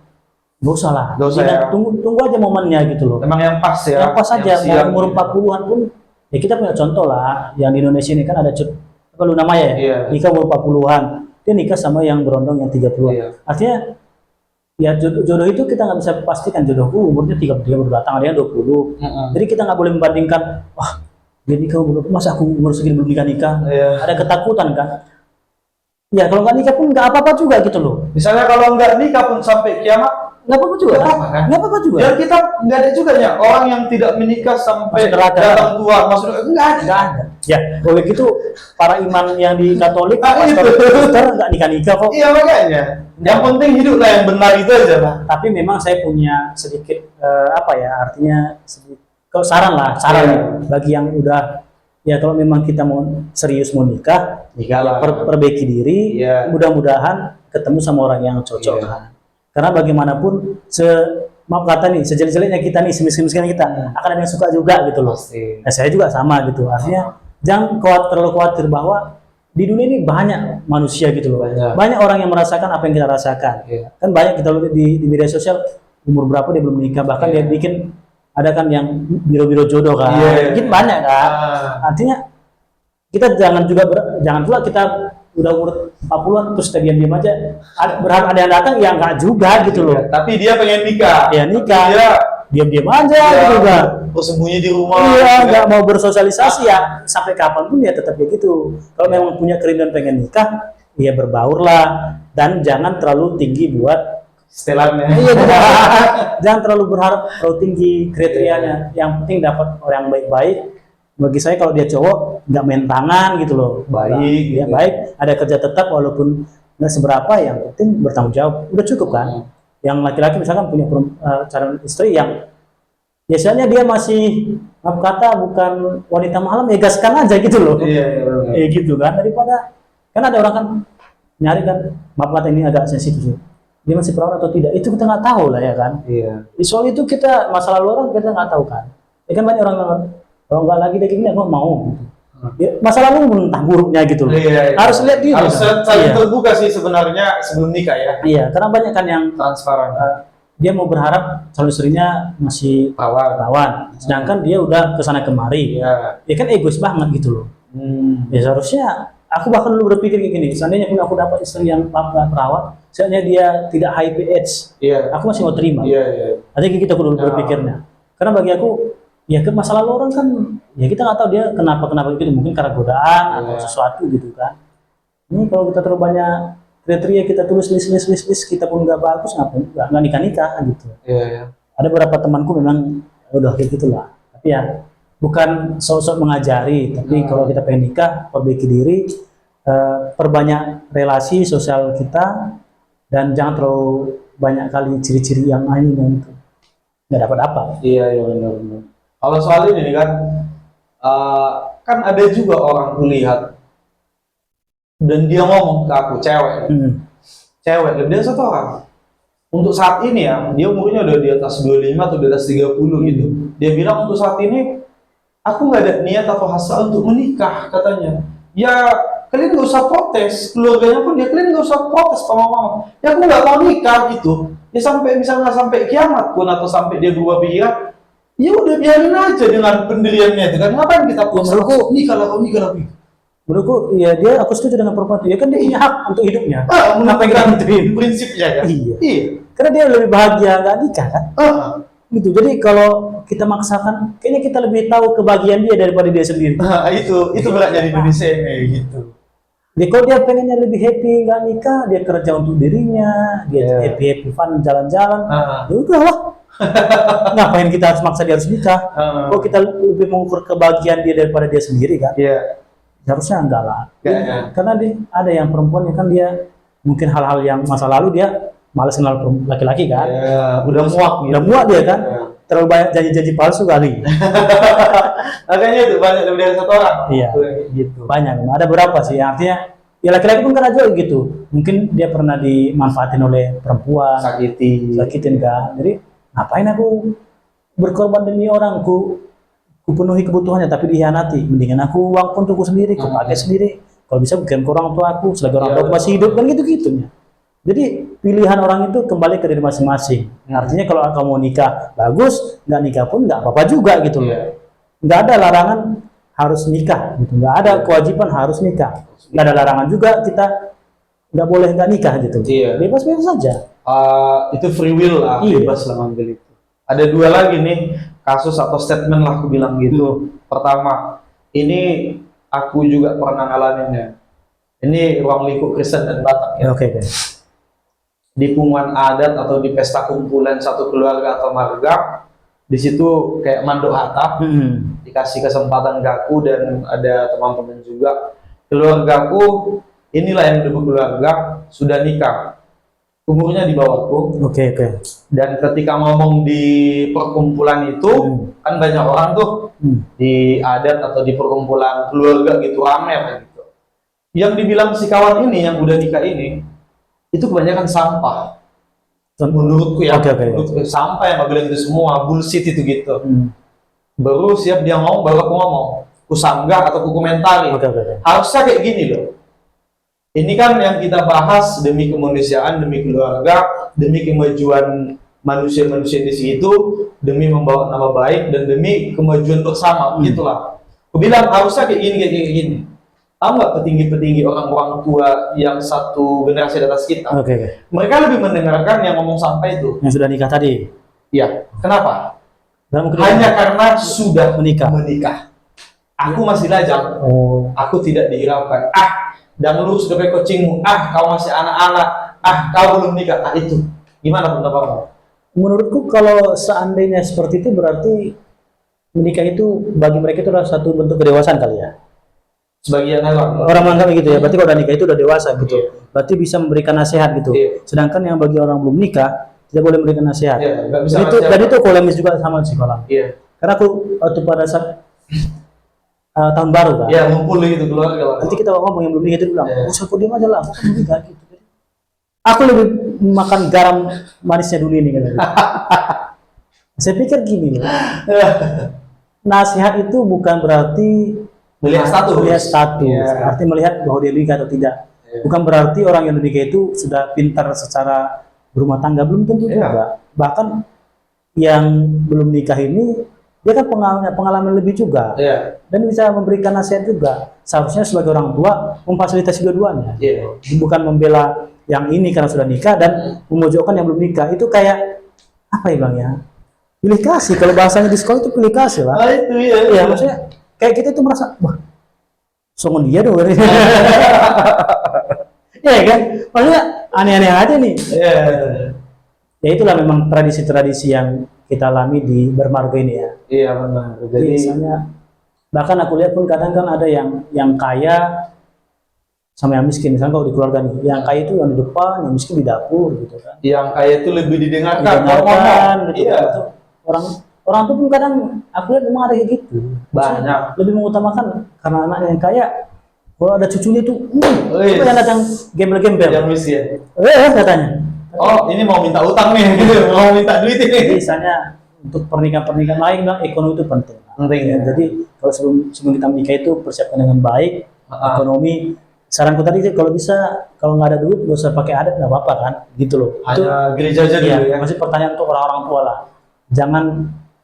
nggak usah lah. Nggak usah Tidak, ya. tunggu aja momennya gitu loh. Memang yang pas ya. Yang pas saja, yang siap, mau umur gitu. 40-an pun, ya kita punya contoh lah, yang di Indonesia ini kan ada apa lu namanya ya, Iya. nikah umur 40-an, dia nikah sama yang berondong yang 30-an. Iya. Artinya, ya jodoh itu kita nggak bisa pastikan jodohku umurnya 30 baru datang, ada yang 20. Jadi kita nggak boleh membandingkan, wah dia nikah umur, masa aku umur segini belum nikah. Iya. Ada ketakutan kan? Ya kalau nggak nikah pun nggak apa-apa juga gitu loh. Misalnya kalau nggak nikah pun sampai kiamat, nggak apa-apa juga. Nggak apa-apa, kan? Nggak apa-apa juga. Dan kita nggak ada juga ya orang yang tidak menikah sampai Masuk neraka. datang tua, maksudnya nggak ada. Nggak ada. Ya, oleh itu para imam yang di Katolik, Ah, pastor itu. Luther nggak nikah-nikah kok. Iya makanya. Yang penting hiduplah yang benar itu aja lah. Tapi memang saya punya sedikit apa ya, artinya sedikit kalau saran Iya. ya, bagi yang udah ya kalau memang kita mau serius mau nikah, Nikah lah. perbaiki diri, Iya. mudah-mudahan ketemu sama orang yang cocok Iya. kan. Karena bagaimanapun maaf kata nih, sejelek-jeleknya kita nih, semiskin kita, akan ada yang suka juga gitu loh. Pasti. Nah, saya juga sama gitu. Artinya jangan terlalu khawatir bahwa di dunia ini banyak manusia gitu loh. Banyak. Banyak orang yang merasakan apa yang kita rasakan. Iya. Kan banyak kita lihat di media sosial umur berapa dia belum menikah, bahkan dia bikin ada kan yang biro-biro jodoh kan. Iya. Mungkin banyak kan. Ah. Artinya kita jangan juga jangan pula kita udah umur 40-an terus kita diam-diam aja berharap ada yang datang, ya enggak juga gitu loh. Tapi dia pengen nikah. Ya nikah. Dia Diam-diam aja ya, gitu kan. bersembunyi di rumah. Iya, nggak mau bersosialisasi ya sampai kapanpun ya tetap kayak gitu. Kalau memang punya kerinduan pengen nikah, ya berbaurlah dan jangan terlalu tinggi buat Setelannya. iya, jangan terlalu berharap terlalu tinggi kriterianya. Yang penting dapat orang yang baik-baik. Bagi saya kalau dia cowok nggak main tangan gitu loh, Baik, ya gitu. baik, ada kerja tetap walaupun nggak seberapa, yang penting bertanggung jawab, udah cukup kan. Yang laki-laki misalkan punya calon istri yang biasanya dia masih maaf kata bukan wanita malam, ya gaskan aja gitu loh. Iya. Gitu kan, daripada kan ada orang kan nyari kan, maaf kata ini agak sensitif, dia masih perawan atau tidak, itu kita nggak tahu lah ya kan. Iya. Soal itu kita masalah lalu orang kita nggak tahu kan. Ya kan banyak orang bilang kalau nggak lagi dia gini nggak mau. Ya, masa lalu entah buruknya gitu loh. Iya. Harus lihat diri. Harus kan? saling Iya. terbuka sih sebenarnya sebelum nikah ya. Iya, karena banyak kan yang Transparan. dia mau berharap calon istrinya masih Perawan. perawan, sedangkan dia udah kesana kemari. Iya. Ya kan egois banget gitu loh. Ya seharusnya aku bahkan dulu berpikir kayak gini, seandainya pun aku dapat istri yang perawan, seandainya dia tidak HIV/AIDS, Iya. aku masih mau terima. Iya. Artinya gitu aku dulu berpikirnya. Karena bagi aku, ya ke masa lalu orang kan, ya kita nggak tahu dia kenapa gitu, mungkin karena godaan atau sesuatu gitu kan. Ini kalau kita terlalu banyak kriteria kita tulis list, kita pun nggak bagus, ngapain nggak nikah gitu. Iya. Ada beberapa temanku memang udah kayak gitulah, tapi ya bukan sok-sok mengajari, tapi kalau kita pengen nikah, perbaiki diri, perbanyak relasi sosial kita, dan jangan terlalu banyak kali ciri-ciri yang lain dan itu nggak dapat apa. Iya benar. Kalau soal ini kan, kan ada juga orang kulihat dan dia ngomong ke aku cewek lebih dari satu orang. Untuk saat ini ya, dia umurnya udah di atas 25 atau di atas 30 gitu. Dia bilang untuk saat ini aku nggak ada niat atau hasrat untuk menikah katanya. Ya kalian nggak usah protes, keluarganya pun dia kalian nggak usah protes sama mama. Ya aku nggak mau nikah gitu. Ya sampai misalnya sampai kiamat pun atau sampai dia berubah pikiran, ya udah biarin aja dengan pendiriannya itu kan. Ngapain kita paksa? Nikah lah. Menurutku, ya dia aku setuju dengan perempuan itu. Ya kan dia punya hak untuk hidupnya. Apa yang kita tentuin? prinsipnya kan? Iya. Karena dia lebih bahagia nggak nikah kan? Gitu. Jadi kalau kita maksakan, kayaknya kita lebih tahu kebahagiaan dia daripada dia sendiri. Itu beratnya di Indonesia ini gitu. Dia kalau dia pengennya lebih happy nggak nikah, dia kerja untuk dirinya, dia happy fun jalan-jalan. Ya udahlah. Ngapain kita harus maksa dia harus nikah? Kalau kita lebih mengukur kebahagiaan dia daripada dia sendiri kan? Iya. Harusnya enggak lah. Iya. Karena ada yang perempuan kan dia mungkin hal-hal yang masa lalu dia malas kenal laki-laki kan? Iya. Udah muak gitu. Udah muak dia kan? Terlalu banyak janji-janji palsu kali. Makanya itu banyak lebih dari satu orang. Iya. Gitu. Banyak. Ada berapa sih? Artinya ya laki-laki pun kan aja gitu. Mungkin dia pernah dimanfaatin oleh perempuan, sakitin kan. Jadi ngapain aku berkorban demi orang? Ku penuhi kebutuhannya tapi dihianati. Mendingan aku uang pun untukku sendiri, ku pakai sendiri. Kalau bisa bukan ke orang tua aku, selagi orang tua masih hidup kan gitu-gitunya. Jadi pilihan orang itu kembali ke diri masing-masing. Artinya kalau kamu mau nikah bagus, nggak nikah pun nggak apa-apa juga gitu loh. Nggak ada larangan harus nikah, gitu. Nggak ada kewajiban harus nikah. Nggak ada larangan juga kita nggak boleh nggak nikah gitu. Bebas-bebas saja. Itu free will lah, bebas lah ngambil itu. Ada dua lagi nih kasus atau statement lah aku bilang gitu. Pertama, ini aku juga pernah ngalaminnya. Ini ruang lingkup Kristen dan Batak ya. Oke. di pengumuman adat atau di pesta kumpulan satu keluarga atau marga, di situ kayak mandor harta, dikasih kesempatan ke aku dan ada teman-teman juga. Keluargaku inilah yang udah keluarga sudah nikah, umurnya di bawahku. Oke. Dan ketika ngomong di perkumpulan itu, kan banyak orang tuh di adat atau di perkumpulan keluarga gitu amer gitu. Yang dibilang si kawan ini yang udah nikah ini, itu kebanyakan sampah. Menurutku ya, menurutku sampah yang bilang itu semua bullshit itu gitu. Baru siap dia ngomong, baru aku ngomong, ku sanggah atau ku komentari. Harusnya kayak gini loh. Ini kan yang kita bahas demi kemanusiaan, demi keluarga, demi kemajuan manusia-manusia di situ, demi membawa nama baik dan demi kemajuan bersama. Begitulah. Aku bilang harusnya kayak gini, kayak gini. Tahu nggak petinggi-petinggi orang-orang tua yang satu generasi di atas kita? Mereka lebih mendengarkan yang ngomong sampai itu. Yang sudah nikah tadi. Iya. Kenapa? Hanya karena sudah menikah. Aku masih lajang. Aku tidak dihiraukan. Dan lurus ke coachingmu. Kau masih anak-anak. Kau belum nikah. Itu. Gimana pendapatmu? Menurutku kalau seandainya seperti itu berarti menikah itu bagi mereka itu adalah satu bentuk kedewasaan kali ya. Sebagian orang menganggap gitu ya, berarti kalau udah nikah itu udah dewasa gitu, berarti bisa memberikan nasihat gitu. Sedangkan yang bagi orang belum nikah tidak boleh memberikan nasihat. Dan itu polemis juga sama sekolah. Karena aku waktu pada saat tahun baru kan, ngumpul gitu keluarga. nanti kita ngomong yang belum nikah itu bilang, usah kau diam aja lah, aku belum nikah gitu. Aku lebih makan garam manisnya dulu ini kan. Saya pikir gini loh, nasihat itu bukan berarti melihat status, arti melihat bahwa dia nikah atau tidak. Bukan berarti orang yang nikah itu sudah pintar secara berumah tangga, belum tentu juga. Bahkan yang belum nikah ini dia kan pengalaman lebih juga, dan bisa memberikan nasihat juga. Seharusnya sebagai orang tua memfasilitasi dua-duanya, bukan membela yang ini karena sudah nikah dan memojokkan yang belum nikah. Itu kayak apa ya bang ya? Pilih kasih, kalau bahasanya di sekolah itu pilih kasih lah. Itu ya maksudnya kayak kita itu merasa, wah, songon dia dong. Ya kan? Maksudnya aneh-aneh aja nih. Ya itulah memang tradisi-tradisi yang kita alami di bermarga ini ya. Iya benar. Jadi misalnya, bahkan aku lihat pun kadang kan ada yang kaya sama yang miskin. Misalnya kalau di keluarga nih, yang kaya itu yang di depan, yang miskin di dapur gitu kan. Yang kaya itu lebih didengarkan gitu. Orang tuh pun kadang aku lihat memang ada kayak gitu. Banyak. Lebih mengutamakan karena anaknya yang kaya. Kalau ada cucunya itu, yang datang gembel-gembel. Yang miskin. Katanya. Oh, ini mau minta utang nih, gitu. Mau minta duit ini. Misalnya untuk pernikahan lain, bang, ekonomi itu penting. Ya. Jadi kalau sebelum kita menikah itu persiapkan dengan baik, ekonomi. Saranku tadi sih kalau bisa, kalau nggak ada duit, nggak usah pakai adat, nggak apa-apa kan, gitu loh. Hanya gereja aja dulu ya. Masih pertanyaan untuk orang-orang tua lah. Jangan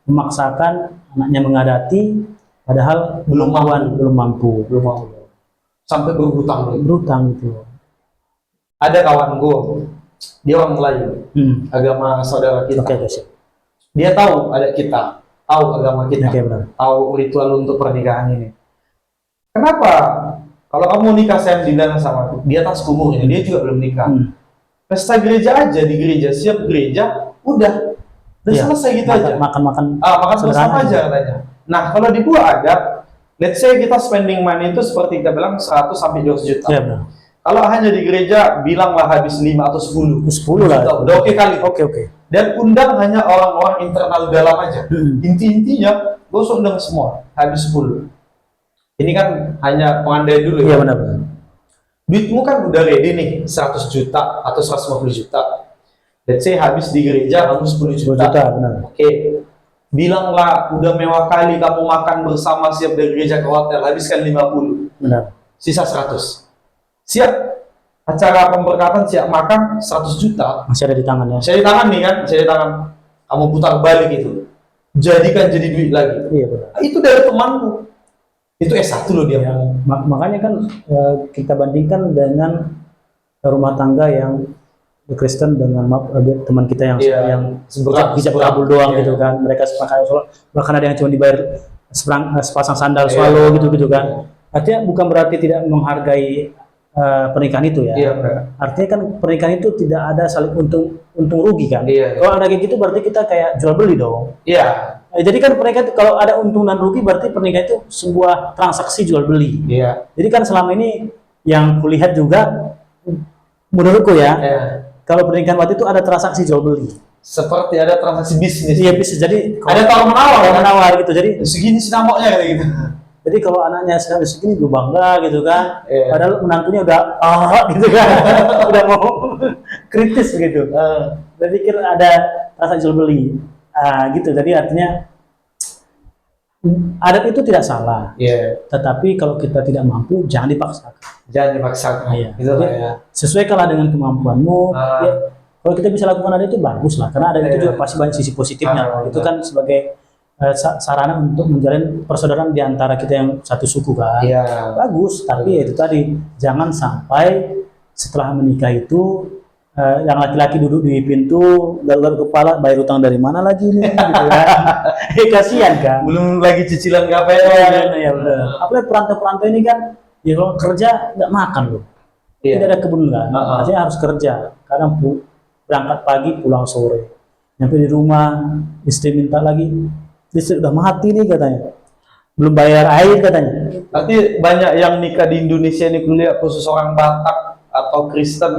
memaksakan anaknya mengadati, padahal belum mampu. Sampai berhutang gitu. Ada kawanku, dia orang Melayu, agama saudara kita. Dia tahu ada kita, tahu agama kita, tahu ritual untuk pernikahan ini. Kenapa? Kalau kamu nikah saya dinana sama aku, dia atas umurnya, dia juga belum nikah. Pesta gereja aja di gereja, siap gereja, udah selesai gitu aja. Makan bersama aja katanya. Nah kalau di gua ada, let's say kita spending money itu seperti kita bilang 100 sampai 200 juta. Kalau hanya di gereja, bilanglah habis 5 atau 10. 10 lah. Udah oke kali. Oke. Dan undang hanya orang-orang internal dalam aja. Intinya, gosok undang semua, habis 10. Ini kan hanya pengandaian dulu ya. Iya benar. Duitmu kan udah ready nih, 100 juta atau 150 juta. Let's say habis di gereja kamu 10 juta. Benar. Oke. Bilanglah udah mewah kali kamu makan bersama siap dari gereja ke hotel, habiskan 50. Benar. Sisa 100. Siap acara pemberkatan, siap makan 100 juta. Masih ada di tangan ya. Saya di tangan nih kan, saya di tangan. Kamu putar balik itu. Jadikan jadi duit lagi. Iya benar. Itu dari temanku. Itu S1 loh dia. Ya, makanya kan kita bandingkan dengan rumah tangga yang Kristen dengan teman kita yang hijab kabul doang gitu kan. Mereka sepakat sholat, bahkan ada yang cuma dibayar sepasang sandal selalu gitu kan. Artinya bukan berarti tidak menghargai pernikahan itu ya. Iya, Pak. Artinya kan pernikahan itu tidak ada saling untung rugi kan. Iya. Kalau ada kayak gitu berarti kita kayak jual beli dong. Iya. Jadi kan pernikahan itu kalau ada untung dan rugi berarti pernikahan itu sebuah transaksi jual beli. Iya. Jadi kan selama ini yang kulihat juga menurutku ya, Iya. kalau pernikahan waktu itu ada transaksi jual beli. Seperti ada transaksi bisnis. Iya bisa jadi Ada tawar menawar. kalau menawar gitu. Jadi Segini sinamoknya kayak gitu. Jadi kalau anaknya sekarang segini gue bangga gitu kan, Iya. padahal menantunya udah gitu kan, udah mau kritis gitu. Saya pikir ada rasa jual beli, gitu. Jadi artinya adat itu tidak salah, Iya. tetapi kalau kita tidak mampu jangan dipaksakan. Jangan dipaksakan. Iya. Gitu lah ya. Sesuaikanlah dengan kemampuanmu. Ya, kalau kita bisa lakukan adat itu bagus lah, karena adat itu Iya. juga pasti banyak sisi positifnya. Itu betul. kan sebagai sarana untuk menjalin persaudaraan di antara kita yang satu suku kan. Iya. Bagus, tapi itu tadi jangan sampai setelah menikah itu yang laki-laki duduk di pintu garuk-garuk kepala, bayar utang dari mana lagi nih gitu kan. Kasihan kan. Belum lagi cicilan KPR. Ya benar. Apalagi perantau-perantau ini kan ya kalau kerja nggak makan loh. Iya. Tidak ada kebun kan. Heeh. Artinya harus kerja. Kadang berangkat pagi pulang sore. Nyampe di rumah istri minta lagi, istri udah mati nih katanya. Belum bayar air katanya. Nanti banyak yang nikah di Indonesia ini kuliah khusus orang Batak atau Kristen.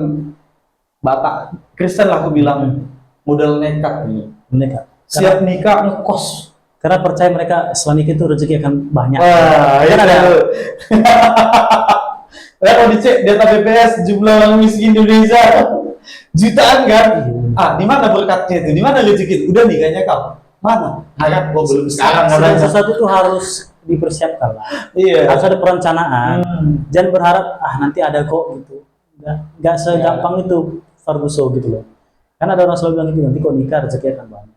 Batak Kristen lah aku bilang, modal nekat nih. Mereka. Siap nikah ngekos. Karena percaya mereka setelah nikah itu rezeki akan banyak. Wah, Kan ada. Kalau dicek data BPS jumlah orang miskin di Indonesia jutaan kan? Di mana berkatnya itu? Di mana rezeki itu? Udah nikahnya kau? Mana? Kan? Oh, belum sekarang Segala modalnya. sesuatu itu harus dipersiapkan lah. Iya. Harus ada perencanaan. Jangan berharap nanti ada kok gitu. Nggak segampang itu Farguso gitu loh. Kan ada orang selalu bilang gitu, nanti kok nikah rezeki akan banyak.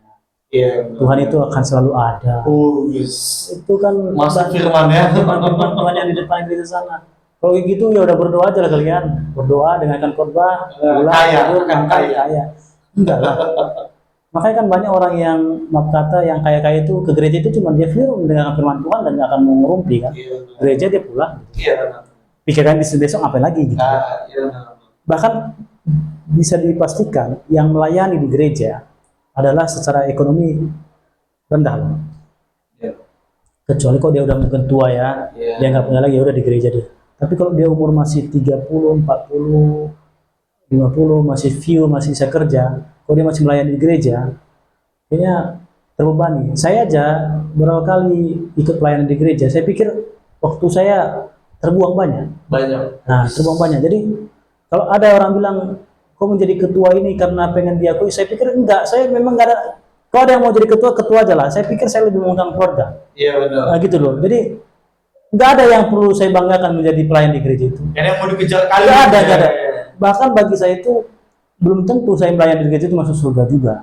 Iya. Tuhan itu akan selalu ada. Oh, yes. Itu kan Masuk firman ya. Tuhan yang di depan kita sana. Kalau kayak gitu ya udah berdoa aja lah kalian. Berdoa dengarkan khotbah, pulang, kaya, tidur, akan makan, kaya. Enggak lah. Makanya kan banyak orang yang maaf kata yang kaya-kaya itu ke gereja itu cuma dia mendengarkan firman Tuhan dan nggak akan mau ngerumpi kan. Iya. Gereja dia pulang, Iya. pikirkan besok ngapain lagi gitu. Iya. Bahkan bisa dipastikan yang melayani di gereja adalah secara ekonomi rendah loh. Iya. Kecuali kok dia udah mungkin tua ya, Iya. dia nggak punya lagi ya udah di gereja dia. Tapi kalau dia umur masih 30, 40, 50 masih view, masih bisa kerja, kalau dia masih melayani di gereja, kayaknya terbebani. Saya aja beberapa kali ikut pelayanan di gereja, saya pikir waktu saya terbuang banyak. Banyak. Nah, terbuang banyak. Jadi kalau ada orang bilang, kok menjadi ketua ini karena pengen diakui, saya pikir enggak. Saya memang enggak ada. Kalau ada yang mau jadi ketua, ketua aja lah. Saya pikir saya lebih mengundang keluarga. Iya benar. Nah, gitu loh. Jadi enggak ada yang perlu saya banggakan menjadi pelayan di gereja itu. Yang mau dikejar kali. Enggak ada, enggak ada. Bahkan bagi saya itu belum tentu saya melayani di gereja itu masuk surga juga.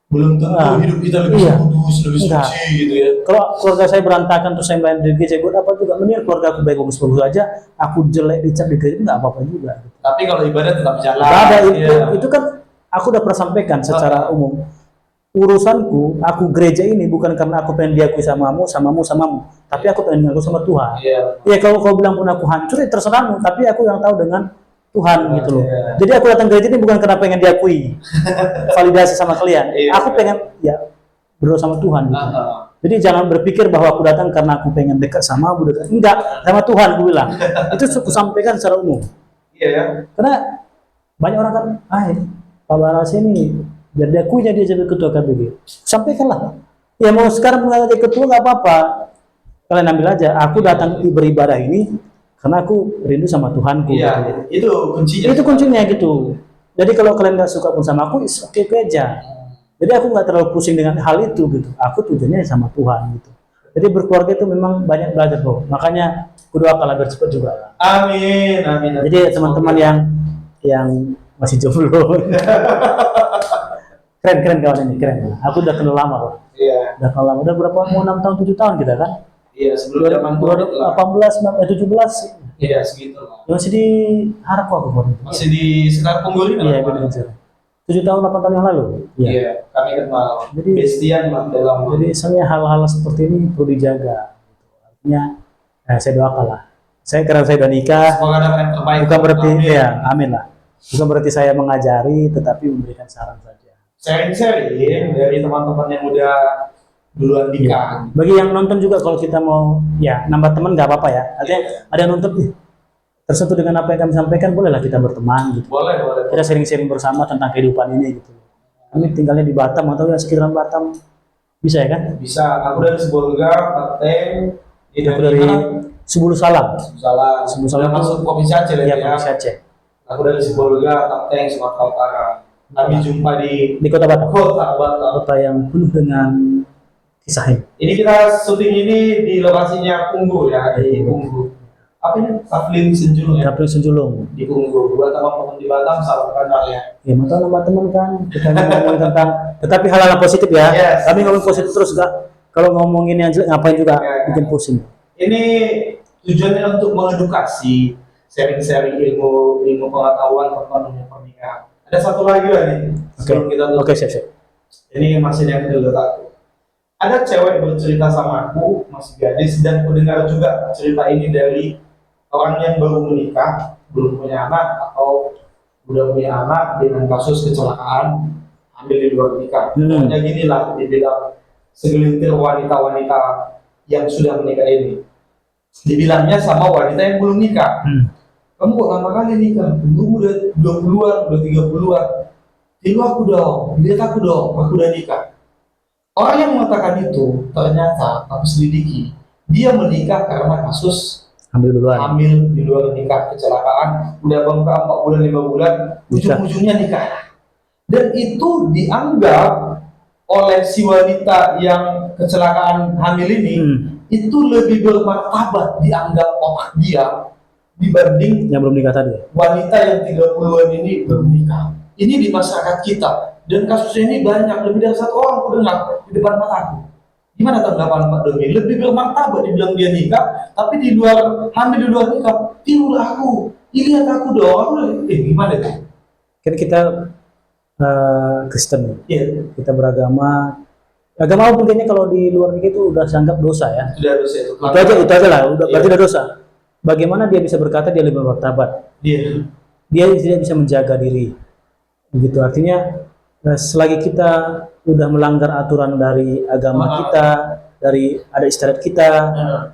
Belum tentu hidup kita lebih Iya. kudus, lebih Enggak. suci gitu ya. Kalau keluarga saya berantakan terus saya melayani di gereja, buat apa juga? Mending keluarga aku bagus-bagus aja, aku jelek dicap di gereja enggak apa-apa juga. Tapi kalau ibadah tetap jalan. Enggak ada Iya. itu kan aku udah pernah sampaikan secara umum. Urusanku, aku gereja ini bukan karena aku pengen diakui samamu, tapi aku pengen diakui sama Tuhan. Iya. Ya kalau kau bilang pun aku hancur, ya terserahmu, tapi aku yang tahu dengan Tuhan gitu loh. Iya. Jadi aku datang gereja ini bukan karena pengen diakui, validasi sama kalian. Iya. Aku pengen ya berdoa sama Tuhan gitu. Jadi jangan berpikir bahwa aku datang karena aku pengen dekat sama aku dekat. Enggak, sama Tuhan aku bilang. Itu aku sampaikan secara umum. Iya ya. Karena banyak orang kan, Pak Baras ini biar diakuinya dia jadi ketua KBG. Sampaikanlah. Ya mau sekarang menjadi ketua nggak apa-apa. Kalian ambil aja. Aku datang beribadah ini karena aku rindu sama Tuhanku. Iya. Gitu. Itu kuncinya. Itu kuncinya gitu. Jadi kalau kalian nggak suka pun sama aku, oke aja. Jadi aku nggak terlalu pusing dengan hal itu gitu. Aku tujuannya sama Tuhan gitu. Jadi berkeluarga itu memang banyak belajar bro. Makanya kudu akalah biar cepat juga. Amin, amin. Jadi teman-teman yang masih jomblo, keren kawan ini keren. Aku udah kenal lama kok. Iya. Udah kenal lama. Udah berapa? Mau 6 tahun 7 tahun kita kan? Iya, sebelum zaman Covid lah. 18, 17 Iya, segitu lah. masih di Harap aku kok. Masih di sekitar Punggol ini Iya lah. benar. 7 tahun 8 tahun yang lalu. Iya, kami kenal. Jadi- Bestian lah dalam. Jadi sebenarnya hal-hal seperti ini perlu dijaga. Artinya saya doakan lah saya karena saya udah nikah, Semoga dapat yang terbaik. bukan berarti Amin. ya, amin lah. Bukan berarti saya mengajari, tetapi memberikan saran saja. Sharing-sharing dari teman-teman yang udah duluan nikah. Bagi yang nonton juga kalau kita mau ya nambah teman nggak apa-apa ya. Artinya ada yang nonton "Ih, tersentuh dengan apa yang kami sampaikan, bolehlah kita berteman gitu. Boleh, boleh. Kita sharing-sharing bersama tentang kehidupan ini gitu. Kami tinggalnya di Batam atau ya sekitaran Batam, bisa ya kan? Bisa. Aku dari Sibolga, Klaten. Aku dari Subulu Salam. Salah. Subulu Salam Udah masuk Provinsi Aceh ya, ya. Provinsi Aceh. Aku dari Sibolga, Klaten, Sumatera Utara. Kami jumpa di Di Kota Batam. Kota Batam. Kota yang penuh dengan kisah hidup. Ini kita syuting ini di lokasinya Punggu ya, di Punggu. Apa ini? Kafling Senjulung ya? Kapling Senjulung. Di Punggu. Buat teman-teman di Batam, salam kenal ya. Ya, mau tahu nama teman kan? Kita ngomong tentang, tetapi hal-hal positif ya. Yes. Kami ngomong positif terus gak? Kalau ngomongin yang jelek ngapain juga bikin pusing. Ini tujuannya untuk mengedukasi, sharing-sharing ilmu pengetahuan tentang dunia pernikahan. Ada satu lagi lah nih, sebelum kita tutup. Oke, siap. Ini masih yang kedua aku. Ada cewek bercerita sama aku, masih gadis, dan aku dengar juga cerita ini dari orang yang baru menikah, belum punya anak, atau udah punya anak dengan kasus kecelakaan, hamil di luar nikah. Pokoknya gini lah, dibilang segelintir wanita-wanita yang sudah menikah ini. Dibilangnya sama wanita yang belum nikah. Kamu kok lama kali nikah? Belum udah 20-an, udah 30-an. Tiru aku dong, lihat aku dong, aku udah nikah. Orang yang mengatakan itu, ternyata aku selidiki, dia menikah karena kasus Ambil duluan. hamil di luar nikah, kecelakaan, udah bengkak 4 bulan, 5 bulan, ujung-ujungnya nikah. Dan itu dianggap oleh si wanita yang kecelakaan hamil ini, itu lebih bermartabat dianggap otak dia dibanding Yang belum nikah tadi. wanita yang 30-an ini belum nikah. Ini di masyarakat kita, dan kasusnya ini banyak, lebih dari 1 orang aku dengar di depan mataku. Gimana tanggapan Pak Doni? Lebih bermartabat dibilang dia nikah, tapi di luar hamil di luar nikah, tirulah aku, lihat aku dong. Aku gimana itu? Kan kita Kristen, Iya, kita beragama. Agama apa kayaknya kalau di luar nikah itu udah dianggap dosa ya. sudah dosa itu. Itu aja lah, udah berarti Iya. udah dosa. Bagaimana dia bisa berkata dia lebih bermartabat? Iya. Dia tidak bisa menjaga diri. Begitu artinya selagi kita udah melanggar aturan dari agama kita, dari ada istiadat kita,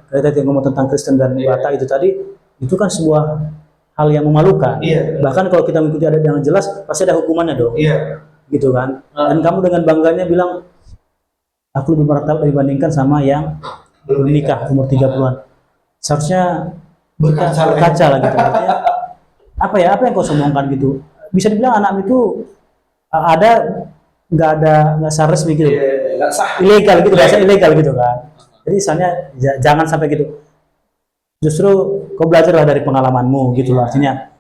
kita tadi ngomong tentang Kristen dan Batak itu tadi, itu kan sebuah hal yang memalukan. Iya. Bahkan kalau kita mengikuti adat yang jelas, pasti ada hukumannya dong. Iya. Gitu kan. Dan kamu dengan bangganya bilang, aku lebih bermartabat dibandingkan sama yang belum nikah umur 30-an. Seharusnya berkaca lah gitu. Artinya, apa yang kau sombongkan gitu? Bisa dibilang anak itu ada nggak sah resmi gitu, Nggak sah. ilegal gitu, bahasa ilegal gitu kan. Jadi misalnya jangan sampai gitu. Justru kau belajarlah dari pengalamanmu gitu loh. Artinya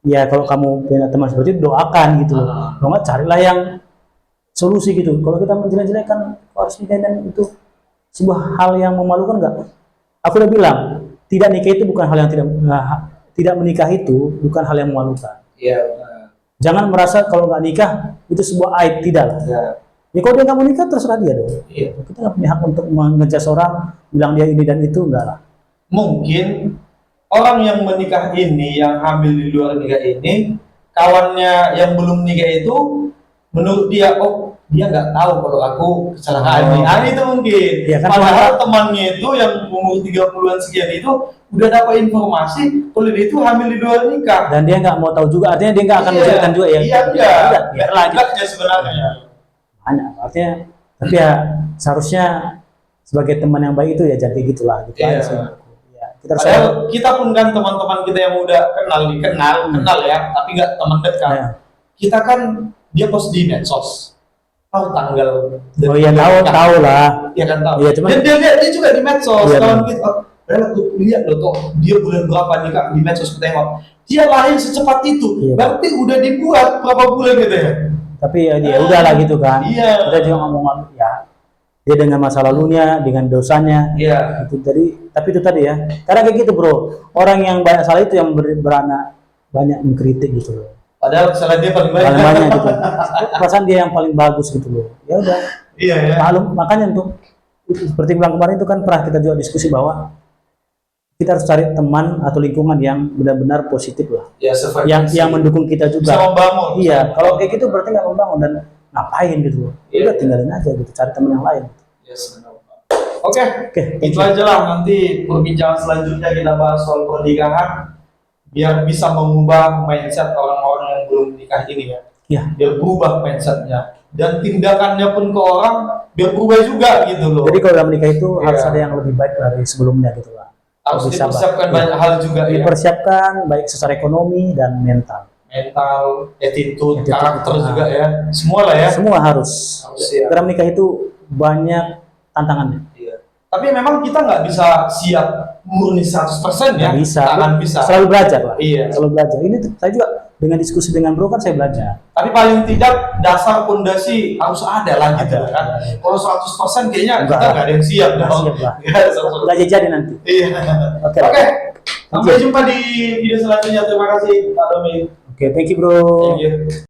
ya kalau kamu punya teman seperti itu doakan gitu loh. Kalau nggak carilah yang solusi gitu. Kalau kita menjelek-jelekan harus nikah dan itu sebuah hal yang memalukan nggak? Aku udah bilang tidak nikah itu bukan hal yang tidak menikah itu bukan hal yang memalukan. Iya. Jangan merasa kalau nggak nikah itu sebuah aib, tidak lah. Ya. Ya kalau dia nggak mau nikah terserah dia dong. Iya. Kita nggak punya hak untuk mengejudge orang, bilang dia ini dan itu, enggak lah. Mungkin orang yang menikah ini, yang hamil di luar nikah ini, kawannya yang belum nikah itu, menurut dia, oh dia nggak tahu kalau aku kecelakaan nih. Itu mungkin. Ya, kan, padahal temannya itu yang umur 30-an sekian itu udah dapat informasi kalau dia itu hamil di luar nikah. Dan dia nggak mau tahu juga, artinya dia nggak akan Iya. menceritakan juga ya. Iya, enggak. Biarlah gitu. Enggaknya sebenarnya. Banyak, artinya, tapi ya seharusnya sebagai teman yang baik itu ya jadi gitulah. Gitu Iya. aja sih. Ya, kita harus Padahal kita pun kan teman-teman kita yang udah kenal ya, tapi nggak teman dekat. Iya. Kita kan dia post di medsos, tahu tanggal. Oh iya, tahu lah. Ya kan tahu. Iya, cuman- Dan dia juga di medsos. Iya, Kawan kita, padahal aku lihat loh toh dia bulan berapa nikah di medsos aku tengok. Dia lahir secepat itu, Iya. berarti udah dibuat berapa bulan gitu ya. Tapi ya dia udahlah gitu kan. Iya. Kita juga ngomong ya dia dengan masa lalunya, dengan dosanya. Iya. Itu jadi, tapi itu tadi ya. Karena kayak gitu bro, orang yang banyak salah itu yang beranak banyak mengkritik gitu loh. Padahal kesalahan dia paling banyak. Paling banyak gitu. Perasaan dia yang paling bagus gitu loh. Ya udah. Iya ya. Maklum, makanya untuk seperti bilang kemarin itu kan pernah kita juga diskusi bahwa kita harus cari teman atau lingkungan yang benar-benar positif lah, Ya, yang mendukung kita bisa juga. membangun. Iya, kalau kayak gitu berarti nggak membangun dan ngapain gitu loh. Iya. Udah tinggalin aja gitu, cari teman yang lain. Yes, benar. Oke, Oke, thank itu you. aja lah. Nanti perbincangan selanjutnya kita bahas soal pernikahan biar bisa mengubah mindset orang-orang yang belum nikah ini ya. Iya. Biar berubah mindsetnya dan tindakannya pun ke orang biar berubah juga gitu loh. Jadi kalau dalam menikah itu harus Iya. ada yang lebih baik dari sebelumnya gitu lah. Harus Lebih sabar. dipersiapkan Iya. banyak hal juga ya. Dipersiapkan baik secara ekonomi dan mental. Mental, attitude, Attitude, karakter ah. juga ya. Semua lah ya. Semua harus. Harus ya. Dalam menikah itu banyak tantangannya. Iya. Tapi memang kita nggak bisa siap murni 100% ya. Nggak bisa. Nggak akan bisa. Selalu belajar lah. Iya. Selalu belajar. Ini saya juga dengan diskusi dengan bro kan saya belajar. Tapi paling tidak dasar pondasi harus ada lah gitu Ada. kan. Kalau 100% kayaknya Enggak. kita nggak ada yang siap Nggak dong. siap lah. Nggak ada 100%. Belajar jadi nanti. Iya. Oke. Oke. Sampai jumpa di video selanjutnya. Terima kasih Pak Domi. Oke, thank you bro. Thank you.